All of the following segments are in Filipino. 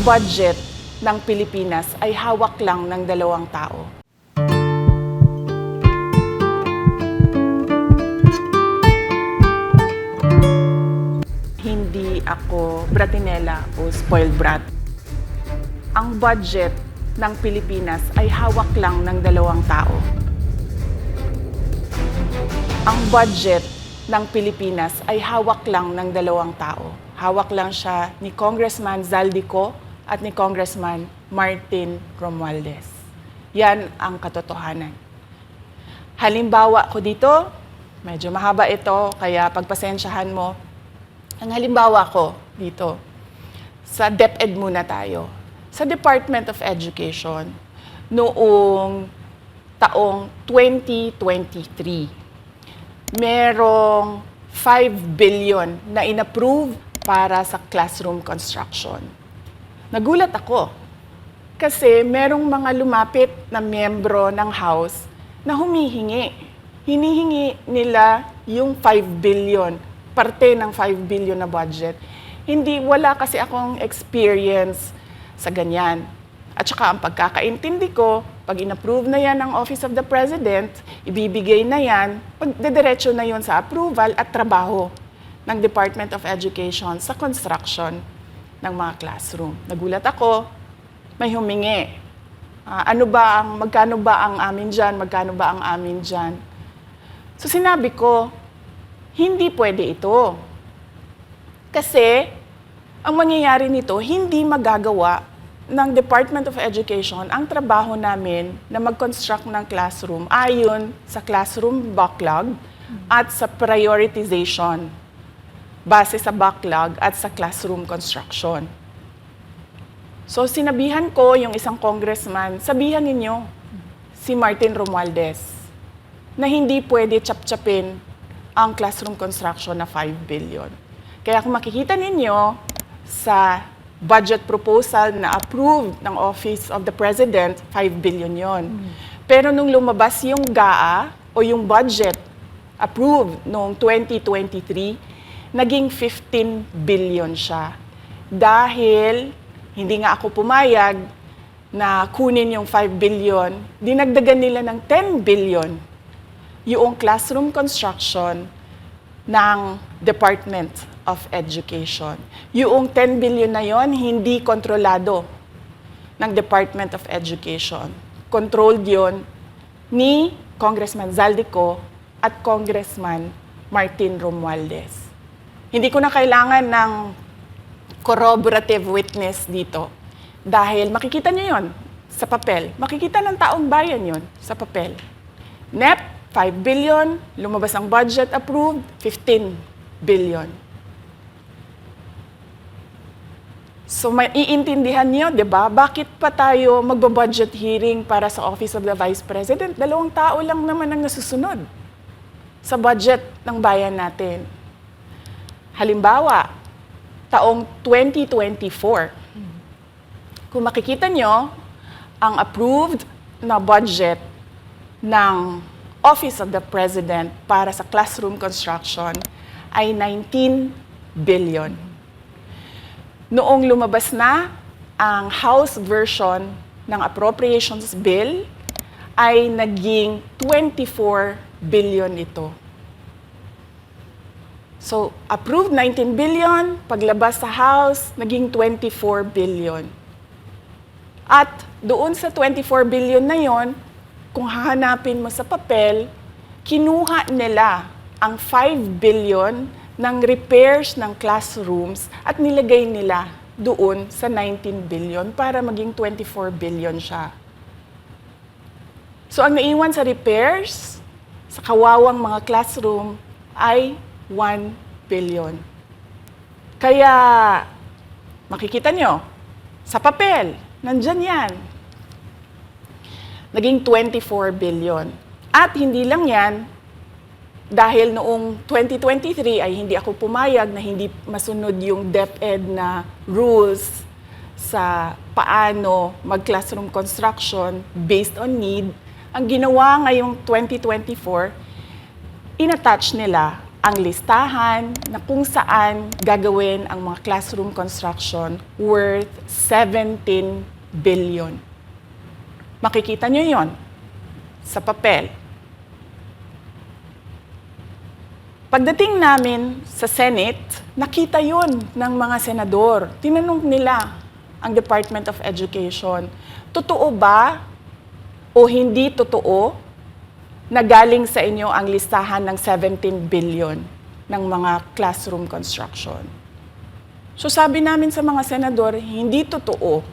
budget ng Pilipinas ay hawak lang ng 2 tao. Hindi ako bratinela o spoiled brat. Ang budget ng Pilipinas ay hawak lang ng 2 tao. Ang budget ng Pilipinas ay hawak lang ng 2 tao. Hawak lang siya ni Congressman Zaldico at ni Congressman Martin Romualdez. Yan ang katotohanan. Halimbawa ko dito, medyo mahaba ito, kaya pagpasensyahan mo. Ang halimbawa ko dito, sa DepEd muna tayo. Sa Department of Education, noong taong 2023, merong 5 billion na inapprove para sa classroom construction. Nagulat ako kasi merong mga lumapit na miyembro ng House na humihingi. Hinihingi nila yung 5 billion, parte ng 5 billion na budget. Wala kasi akong experience sa ganyan. At saka ang pagkakaintindi ko, pag inapprove na yan ng Office of the President, ibibigay na yan, pagdediretso na yun sa approval at trabaho ng Department of Education sa construction ng mga classroom. Nagulat ako, may humingi. Magkano ba ang amin dyan? Magkano ba ang amin dyan? So sinabi ko, hindi pwede ito. Kasi ang mangyayari nito, hindi magagawa ng Department of Education ang trabaho namin na mag-construct ng classroom ayon sa classroom backlog at sa prioritization base sa backlog at sa classroom construction. So sinabihan ko yung isang congressman, sabihan ninyo si Martin Romualdez na hindi pwede chap-chapin ang classroom construction na 5 billion. Kaya kung makikita ninyo sa budget proposal na approved ng Office of the President, 5 billion yon. Pero nung lumabas yung GAA o yung budget approved noong 2023, naging 15 billion siya. Dahil hindi nga ako pumayag na kunin yung 5 billion, dinagdagan nila ng 10 billion yung classroom construction ng Department of Education. Yung 10 billion na yon hindi kontrolado ng Department of Education. Controlled yon ni Congressman Zaldico at Congressman Martin Romualdez. Hindi ko na kailangan ng corroborative witness dito dahil makikita nyo yon sa papel. Makikita ng taong bayan yon sa papel. NEP, 5 billion, lumabas ang budget approved, 15 billion. So maiintindihan niyo, 'di ba? Bakit pa tayo magbo-budget hearing para sa Office of the Vice President? 2 tao lang naman ang nasusunod sa budget ng bayan natin. Halimbawa, taong 2024. Kung makikita niyo, ang approved na budget ng Office of the President para sa classroom construction ay 19 billion. Noong lumabas na ang House version ng Appropriations Bill, ay naging 24 billion ito. So, approved 19 billion, paglabas sa House, naging 24 billion. At doon sa 24 billion na yon, kung hahanapin mo sa papel, kinuha nila ang 5 billion ng repairs ng classrooms at nilagay nila doon sa 19 billion para maging 24 billion siya. So ang naiwan sa repairs, sa kawawang mga classroom, ay 1 billion. Kaya makikita nyo, sa papel, nandyan yan. Naging 24 billion. At hindi lang yan, dahil noong 2023 ay hindi ako pumayag na hindi masunod yung DepEd na rules sa paano mag-classroom construction based on need. Ang ginawa ngayong 2024, inattach nila ang listahan na kung saan gagawin ang mga classroom construction worth 17 billion. Makikita nyo yon sa papel. Pagdating namin sa Senate, nakita yon ng mga senador. Tinanong nila ang Department of Education, totoo ba o hindi totoo na galing sa inyo ang listahan ng 17 billion ng mga classroom construction? So sabi namin sa mga senador, hindi totoo.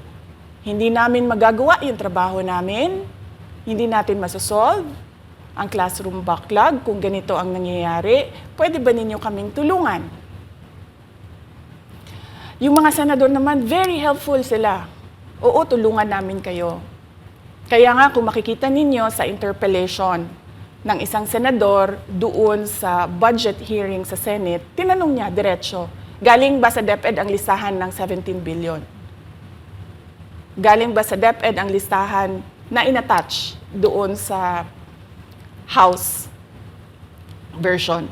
Hindi namin magagawa yung trabaho namin. Hindi natin masosolve ang classroom backlog kung ganito ang nangyayari. Pwede ba ninyo kaming tulungan? Yung mga senador naman, very helpful sila. Oo, tulungan namin kayo. Kaya nga kung makikita ninyo sa interpellation ng isang senador doon sa budget hearing sa Senate, tinanong niya diretso, galing ba sa DepEd ang listahan ng 17 billion? Galing ba sa DepEd ang listahan na inattach doon sa House version?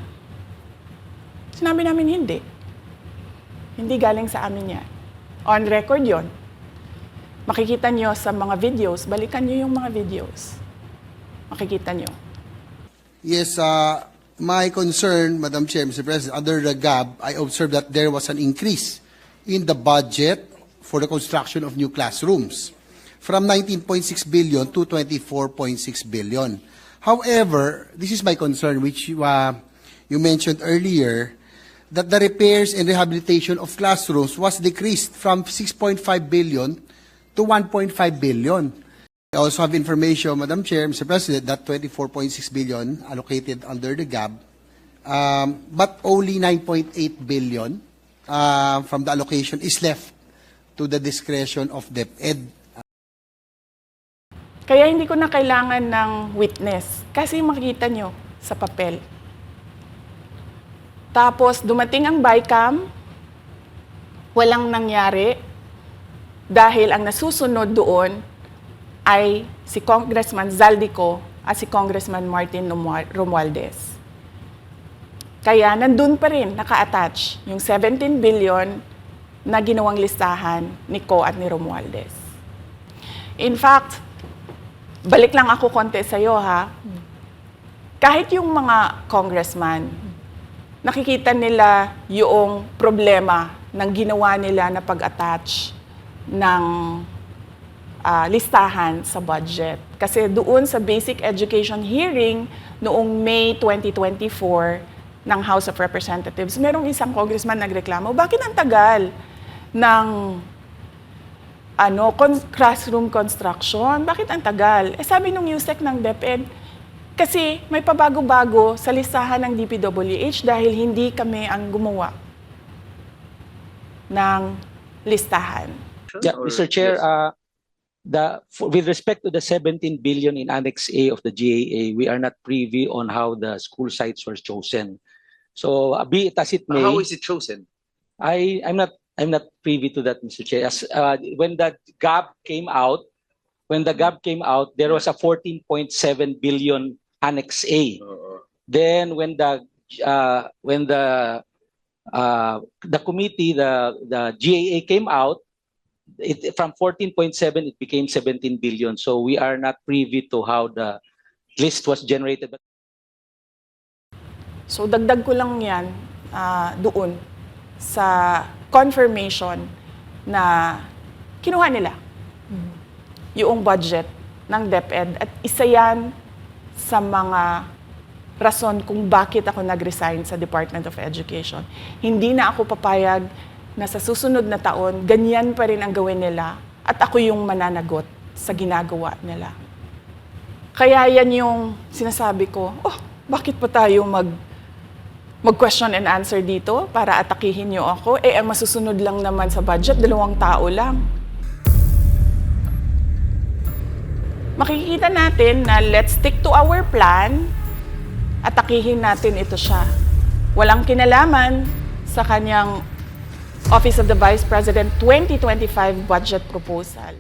Sinabi namin hindi. Hindi galing sa amin yan. On record yon. Makikita nyo sa mga videos, balikan nyo yung mga videos. Makikita nyo. Yes, my concern, Madam Chair, Mr. President, under the GAB, I observed that there was an increase in the budget for the construction of new classrooms from 19.6 billion to 24.6 billion. However, this is my concern, which you mentioned earlier, that the repairs and rehabilitation of classrooms was decreased from 6.5 billion to 1.5 billion. I also have information, Madam Chair, Mr. President, that 24.6 billion allocated under the GAB, but only 9.8 billion from the allocation is left to the discretion of DepEd. Kaya hindi ko na kailangan ng witness kasi makikita nyo sa papel. Tapos dumating ang BICAM, walang nangyari dahil ang nasusunod doon ay si Congressman Zaldico at si Congressman Martin Romualdez. Kaya nandun pa rin naka-attach yung 17 billion na ginawang listahan ni Co at ni Romualdez. In fact, balik lang ako konti sa'yo ha. Kahit yung mga congressman, nakikita nila yung problema ng ginawa nila na pag-attach ng listahan sa budget. Kasi doon sa basic education hearing noong May 2024 ng House of Representatives, merong isang congressman nagreklamo, bakit ang tagal ng classroom construction? Bakit ang tagal? Sabi nung USEC ng DepEd, kasi may pabago-bago sa listahan ng DPWH dahil hindi kami ang gumawa ng listahan. Yeah, Mr. Chair, with respect to the 17 billion in Annex A of the GAA, we are not privy on how the school sites were chosen. So, be it as it may. How is it chosen? I'm not privy to that, Mr. Chair. As, when the GAB came out, there was a 14.7 billion Annex A. Then when the committee, the GAA came out, from 14.7 it became 17 billion. So we are not privy to how the list was generated. So dagdag ko lang yan doon sa confirmation na kinuha nila yung budget ng DepEd at isa yan sa mga rason kung bakit ako nag-resign sa Department of Education. Hindi na ako papayag na sa susunod na taon, ganyan pa rin ang gawin nila at ako yung mananagot sa ginagawa nila. Kaya yan yung sinasabi ko, bakit pa tayo mag-question and answer dito para atakihin niyo ako? Ang masusunod lang naman sa budget, 2 tao lang. Makikita natin na let's stick to our plan, atakihin natin ito siya. Walang kinalaman sa kanyang Office of the Vice President 2025 budget proposal.